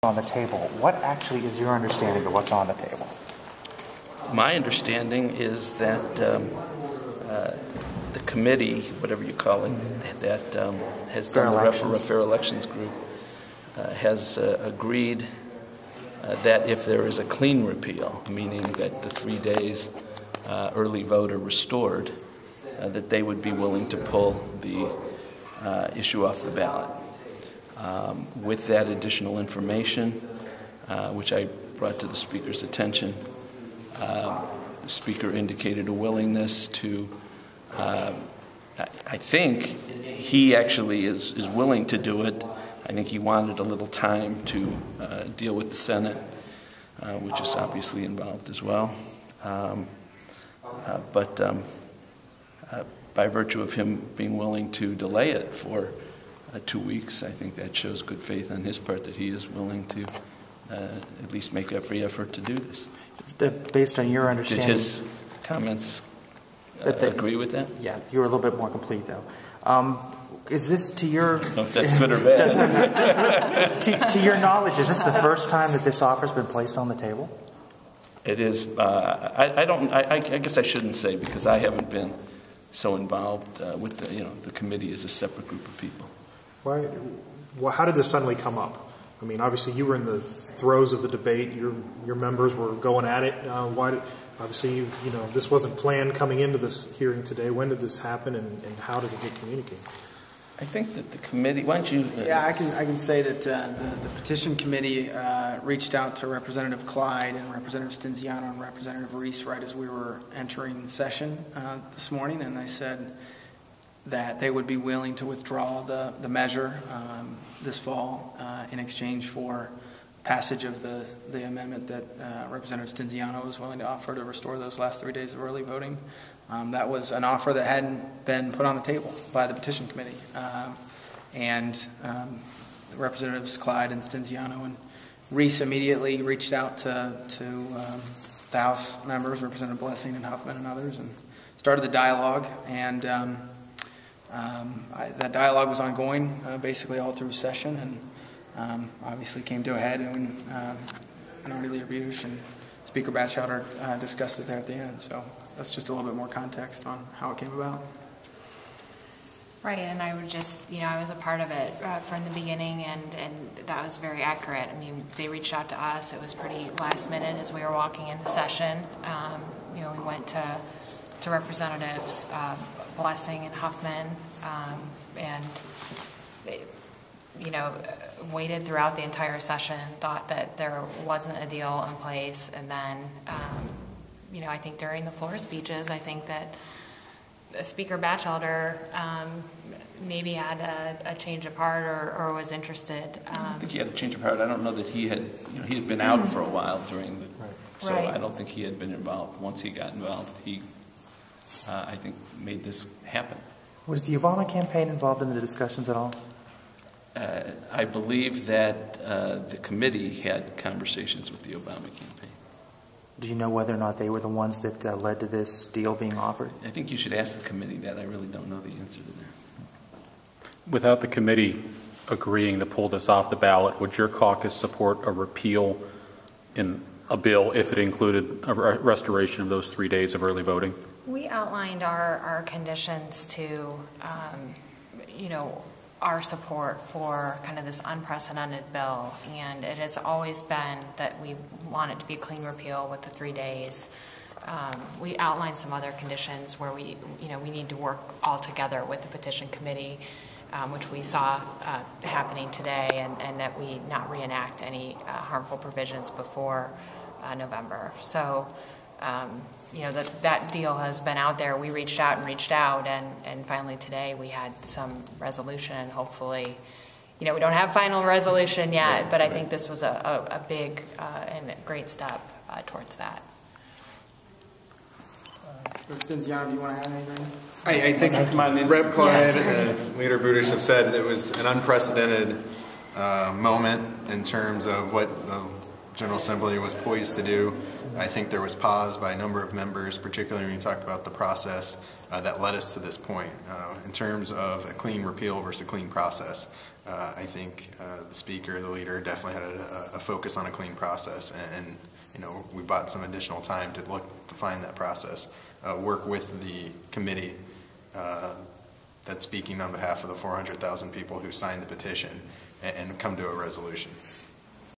on the table. What actually is your understanding of what's on the table? My understanding is that the committee, whatever you call it, that has done the Fair Elections Group, has agreed that if there is a clean repeal, meaning that the 3 days early vote are restored, that they would be willing to pull the issue off the ballot. With that additional information, which I brought to the Speaker's attention, the Speaker indicated a willingness to, I think he actually is willing to do it. I think he wanted a little time to deal with the Senate, which is obviously involved as well. But by virtue of him being willing to delay it for 2 weeks, I think that shows good faith on his part that he is willing to at least make every effort to do this. Based on your understanding... Did his comments agree with that? Yeah, you were a little bit more complete, though. Is this to your... I don't know if that's good or bad. to your knowledge, is this the first time that this offer has been placed on the table? It is. I guess I shouldn't say, because I haven't been so involved with the committee as a separate group of people. Why? Well, how did this suddenly come up? I mean, obviously you were in the throes of the debate. Your members were going at it. Obviously, this wasn't planned coming into this hearing today. When did this happen, and how did it get communicated? I think that the committee. Why don't you? Yeah, I can say that the petition committee reached out to Representative Clyde and Representative Stinziano and Representative Reese right as we were entering session this morning, and they said that they would be willing to withdraw the measure this fall in exchange for passage of the amendment that Representative Stinziano was willing to offer to restore those last 3 days of early voting. That was an offer that hadn't been put on the table by the petition committee. Representatives Clyde and Stinziano and Reese immediately reached out to the House members, Representative Blessing and Huffman and others, and started the dialogue. And that dialogue was ongoing basically all through session, and obviously came to a head when Minority Leader Budish and Speaker Batchelder discussed it there at the end. So that's just a little bit more context on how it came about. Right, and I would just, I was a part of it from the beginning, and that was very accurate. I mean, they reached out to us. It was pretty last minute as we were walking into session. We went to Representatives Blessing and Huffman, and they, waited throughout the entire session, thought that there wasn't a deal in place, and then, I think during the floor speeches, I think that Speaker Batchelder maybe had a change of heart or was interested. I think he had a change of heart. I don't know that he had, he had been out for a while during the, so right. I don't think he had been involved. Once he got involved, he, I think, made this happen. Was the Obama campaign involved in the discussions at all? I believe that the committee had conversations with the Obama campaign. Do you know whether or not they were the ones that led to this deal being offered? I think you should ask the committee that. I really don't know the answer to that. Without the committee agreeing to pull this off the ballot, would your caucus support a repeal in a bill if it included a restoration of those 3 days of early voting? We outlined our conditions to, our support for kind of this unprecedented bill, and it has always been that we want it to be a clean repeal with the 3 days. We outlined some other conditions where we need to work all together with the petition committee, which we saw happening today, and that we not reenact any harmful provisions before November. So, that deal has been out there. We reached out, and finally today we had some resolution. Hopefully, we don't have final resolution yet, but I think this was a big and great step towards that. Stinziano, do you want to add anything? I think Rep. Clyde and Leader Budish have said that it was an unprecedented moment in terms of what the General Assembly was poised to do. I think there was pause by a number of members, particularly when you talked about the process that led us to this point. In terms of a clean repeal versus a clean process, I think the Speaker, the leader, definitely had a focus on a clean process, and you know, we bought some additional time to look to find that process, work with the committee that's speaking on behalf of the 400,000 people who signed the petition, and come to a resolution.